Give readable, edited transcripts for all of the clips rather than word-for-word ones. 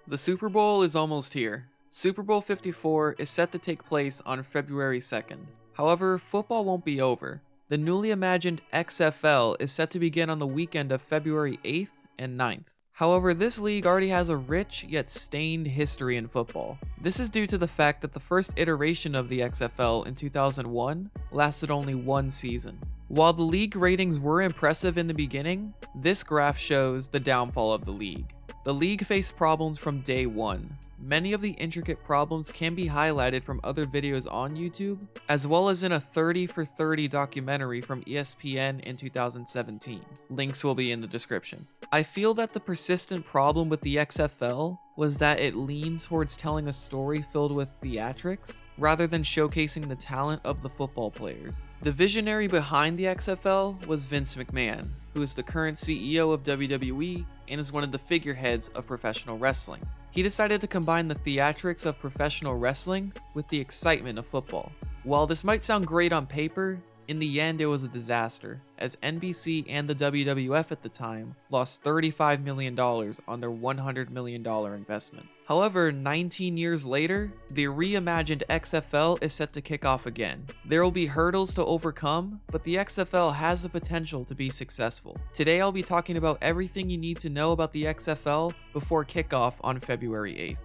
The Super Bowl is almost here. Super Bowl 54 is set to take place on February 2nd. However, football won't be over. The newly imagined XFL is set to begin on the weekend of February 8th and 9th. However, this league already has a rich yet stained history in football. This is due to the fact that the first iteration of the XFL in 2001 lasted only one season. While the league ratings were impressive in the beginning, this graph shows the downfall of the league. The league faced problems from day one. Many of the intricate problems can be highlighted from other videos on YouTube, as well as in a 30 for 30 documentary from ESPN in 2017. Links will be in the description. I feel that the persistent problem with the XFL was that it leaned towards telling a story filled with theatrics, rather than showcasing the talent of the football players. The visionary behind the XFL was Vince McMahon, who is the current CEO of WWE and is one of the figureheads of professional wrestling. He decided to combine the theatrics of professional wrestling with the excitement of football. While this might sound great on paper, in the end it was a disaster, as NBC and the WWF at the time lost $35 million on their $100 million investment. However, 19 years later, the reimagined XFL is set to kick off again. There will be hurdles to overcome, but the XFL has the potential to be successful. Today I'll be talking about everything you need to know about the XFL before kickoff on February 8th.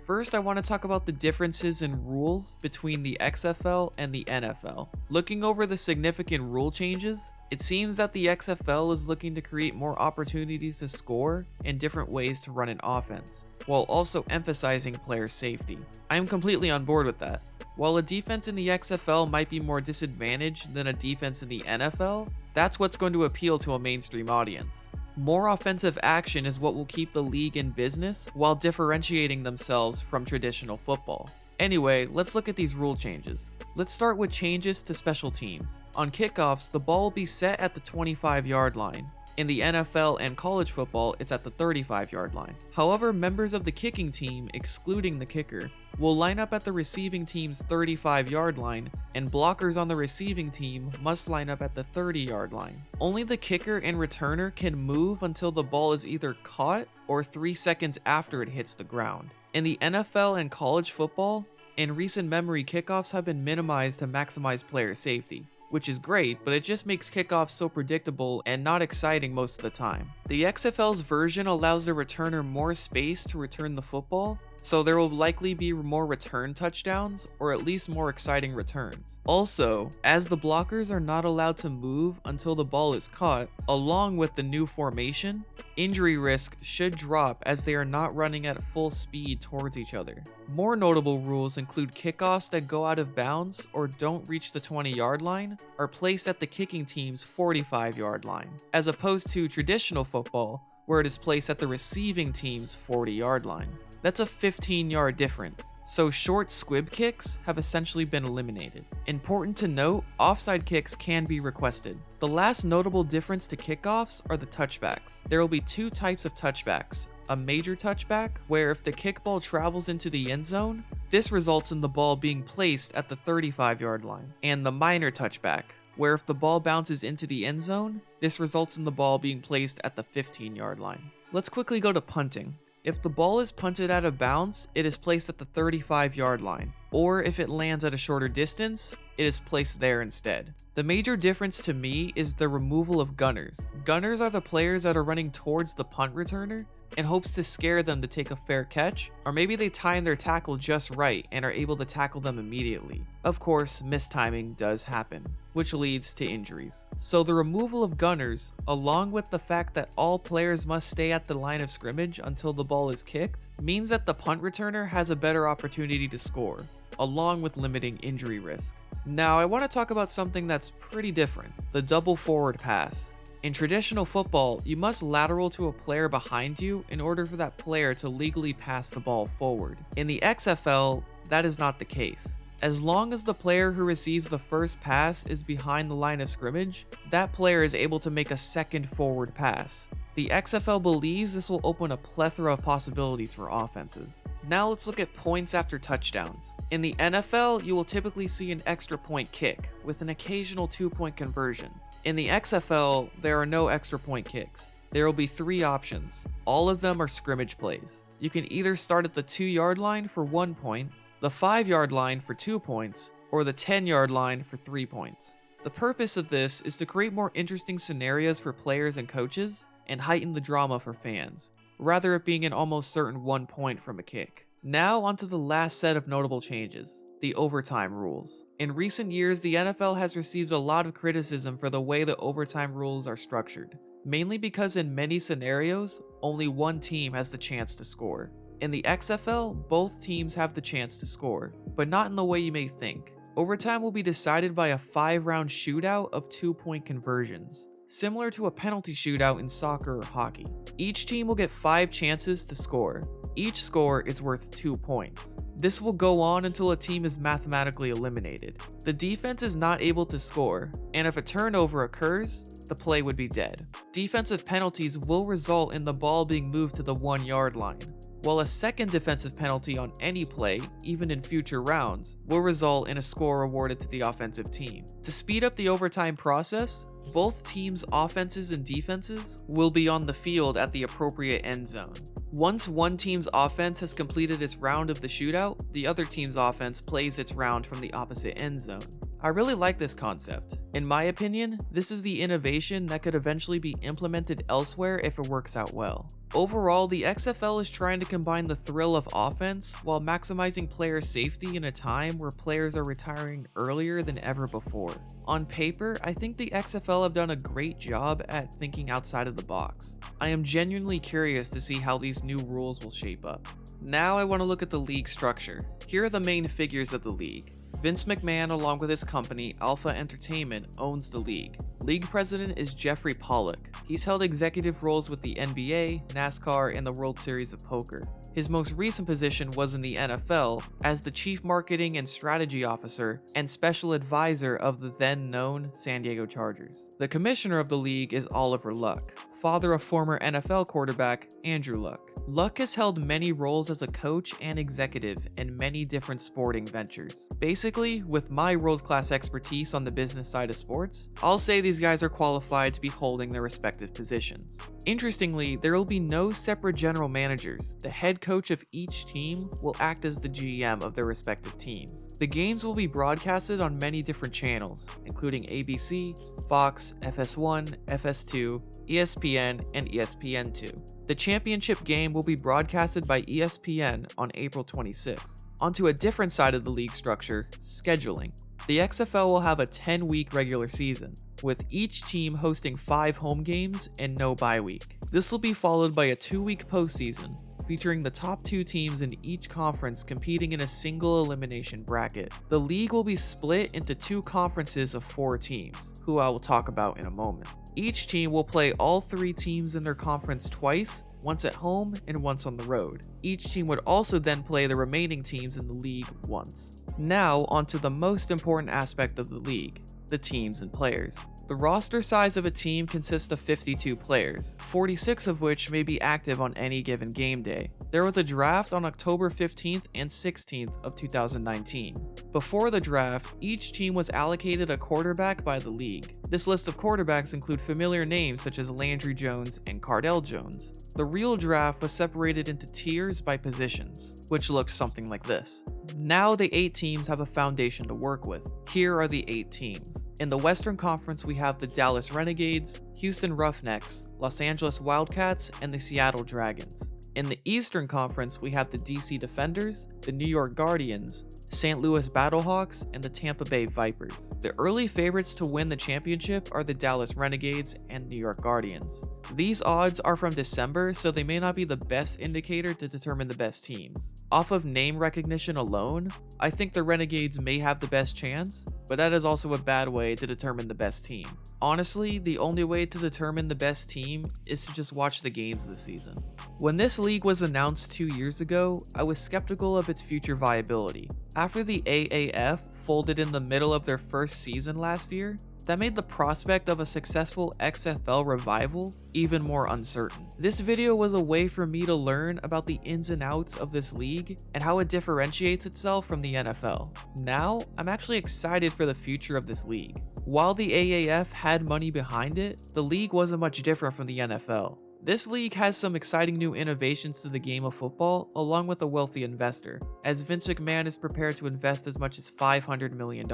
First, I want to talk about the differences in rules between the XFL and the NFL. Looking over the significant rule changes, it seems that the XFL is looking to create more opportunities to score and different ways to run an offense, while also emphasizing player safety. I am completely on board with that. While a defense in the XFL might be more disadvantaged than a defense in the NFL, that's what's going to appeal to a mainstream audience. More offensive action is what will keep the league in business while differentiating themselves from traditional football. Anyway, let's look at these rule changes. Let's start with changes to special teams. On kickoffs, the ball will be set at the 25-yard line. In the NFL and college football, it's at the 35-yard line. However, members of the kicking team, excluding the kicker, will line up at the receiving team's 35-yard line, and blockers on the receiving team must line up at the 30-yard line. Only the kicker and returner can move until the ball is either caught or 3 seconds after it hits the ground. In the NFL and college football, in recent memory, kickoffs have been minimized to maximize player safety, which is great, but it just makes kickoffs so predictable and not exciting most of the time. The XFL's version allows the returner more space to return the football, so there will likely be more return touchdowns, or at least more exciting returns. Also, as the blockers are not allowed to move until the ball is caught, along with the new formation, injury risk should drop as they are not running at full speed towards each other. More notable rules include kickoffs that go out of bounds or don't reach the 20-yard line are placed at the kicking team's 45-yard line, as opposed to traditional football, where it is placed at the receiving team's 40-yard line. That's a 15-yard difference, so short squib kicks have essentially been eliminated. Important to note, offside kicks can be requested. The last notable difference to kickoffs are the touchbacks. There will be two types of touchbacks. A major touchback, where if the kickball travels into the end zone, this results in the ball being placed at the 35-yard line. And the minor touchback, where if the ball bounces into the end zone, this results in the ball being placed at the 15-yard line. Let's quickly go to punting. If the ball is punted out of bounds, it is placed at the 35-yard line, or if it lands at a shorter distance, it is placed there instead. The major difference to me is the removal of gunners. Gunners are the players that are running towards the punt returner in hopes to scare them to take a fair catch, or maybe they time their tackle just right and are able to tackle them immediately. Of course, mistiming does happen, which leads to injuries. So the removal of gunners, along with the fact that all players must stay at the line of scrimmage until the ball is kicked, means that the punt returner has a better opportunity to score, along with limiting injury risk. Now, I want to talk about something that's pretty different, the double forward pass. In traditional football, you must lateral to a player behind you in order for that player to legally pass the ball forward. In the XFL, that is not the case. As long as the player who receives the first pass is behind the line of scrimmage, that player is able to make a second forward pass. The XFL believes this will open a plethora of possibilities for offenses. Now let's look at points after touchdowns. In the NFL, you will typically see an extra point kick, with an occasional 2-point conversion. In the XFL, there are no extra point kicks. There will be 3 options. All of them are scrimmage plays. You can either start at the 2-yard line for 1 point, the 5-yard line for 2 points, or the 10-yard line for 3 points. The purpose of this is to create more interesting scenarios for players and coaches and heighten the drama for fans, rather it being an almost certain 1 point from a kick. Now onto the last set of notable changes, the overtime rules. In recent years, the NFL has received a lot of criticism for the way the overtime rules are structured, mainly because in many scenarios, only one team has the chance to score. In the XFL, both teams have the chance to score, but not in the way you may think. Overtime will be decided by a 5-round shootout of 2-point conversions, similar to a penalty shootout in soccer or hockey. Each team will get 5 chances to score. Each score is worth 2 points. This will go on until a team is mathematically eliminated. The defense is not able to score, and if a turnover occurs, the play would be dead. Defensive penalties will result in the ball being moved to the 1-yard line, while a second defensive penalty on any play, even in future rounds, will result in a score awarded to the offensive team. To speed up the overtime process, both teams' offenses and defenses will be on the field at the appropriate end zone. Once one team's offense has completed its round of the shootout, the other team's offense plays its round from the opposite end zone. I really like this concept. In my opinion, this is the innovation that could eventually be implemented elsewhere if it works out well. Overall, the XFL is trying to combine the thrill of offense while maximizing player safety in a time where players are retiring earlier than ever before. On paper, I think the XFL have done a great job at thinking outside of the box. I am genuinely curious to see how these new rules will shape up. Now I want to look at the league structure. Here are the main figures of the league. Vince McMahon, along with his company, Alpha Entertainment, owns the league. League president is Jeffrey Pollock. He's held executive roles with the NBA, NASCAR, and the World Series of Poker. His most recent position was in the NFL as the Chief Marketing and Strategy Officer and Special Advisor of the then-known San Diego Chargers. The commissioner of the league is Oliver Luck, father of former NFL quarterback Andrew Luck. Luck has held many roles as a coach and executive in many different sporting ventures. Basically, with my world-class expertise on the business side of sports, I'll say these guys are qualified to be holding their respective positions. Interestingly, there will be no separate general managers. The head coach of each team will act as the GM of their respective teams. The games will be broadcasted on many different channels, including ABC, Fox, FS1, FS2, ESPN, and ESPN2. The championship game will be broadcasted by ESPN on April 26th. Onto a different side of the league structure, scheduling. The XFL will have a 10-week regular season, with each team hosting 5 home games and no bye week. This will be followed by a 2-week postseason, featuring the top 2 teams in each conference competing in a single elimination bracket. The league will be split into 2 conferences of 4 teams, who I will talk about in a moment. Each team will play all 3 teams in their conference twice, once at home and once on the road. Each team would also then play the remaining teams in the league once. Now onto the most important aspect of the league, the teams and players. The roster size of a team consists of 52 players, 46 of which may be active on any given game day. There was a draft on October 15th and 16th of 2019. Before the draft, each team was allocated a quarterback by the league. This list of quarterbacks include familiar names such as Landry Jones and Cardell Jones. The real draft was separated into tiers by positions, which looked something like this. Now the 8 teams have a foundation to work with. Here are the 8 teams. In the Western Conference, we have the Dallas Renegades, Houston Roughnecks, Los Angeles Wildcats, and the Seattle Dragons. In the Eastern Conference, we have the DC Defenders, the New York Guardians, St. Louis Battlehawks, and the Tampa Bay Vipers. The early favorites to win the championship are the Dallas Renegades and New York Guardians. These odds are from December, so they may not be the best indicator to determine the best teams. Off of name recognition alone, I think the Renegades may have the best chance, but that is also a bad way to determine the best team. Honestly, the only way to determine the best team is to just watch the games this season. When this league was announced 2 years ago, I was skeptical of its future viability. After the AAF folded in the middle of their first season last year, that made the prospect of a successful XFL revival even more uncertain. This video was a way for me to learn about the ins and outs of this league and how it differentiates itself from the NFL. Now, I'm actually excited for the future of this league. While the AAF had money behind it, the league wasn't much different from the NFL. This league has some exciting new innovations to the game of football, along with a wealthy investor, as Vince McMahon is prepared to invest as much as $500 million,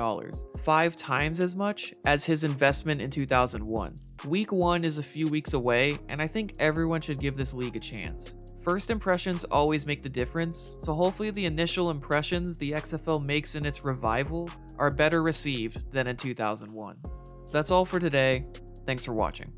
5 times as much as his investment in 2001. Week 1 is a few weeks away, and I think everyone should give this league a chance. First impressions always make the difference, so hopefully the initial impressions the XFL makes in its revival are better received than in 2001. That's all for today. Thanks for watching.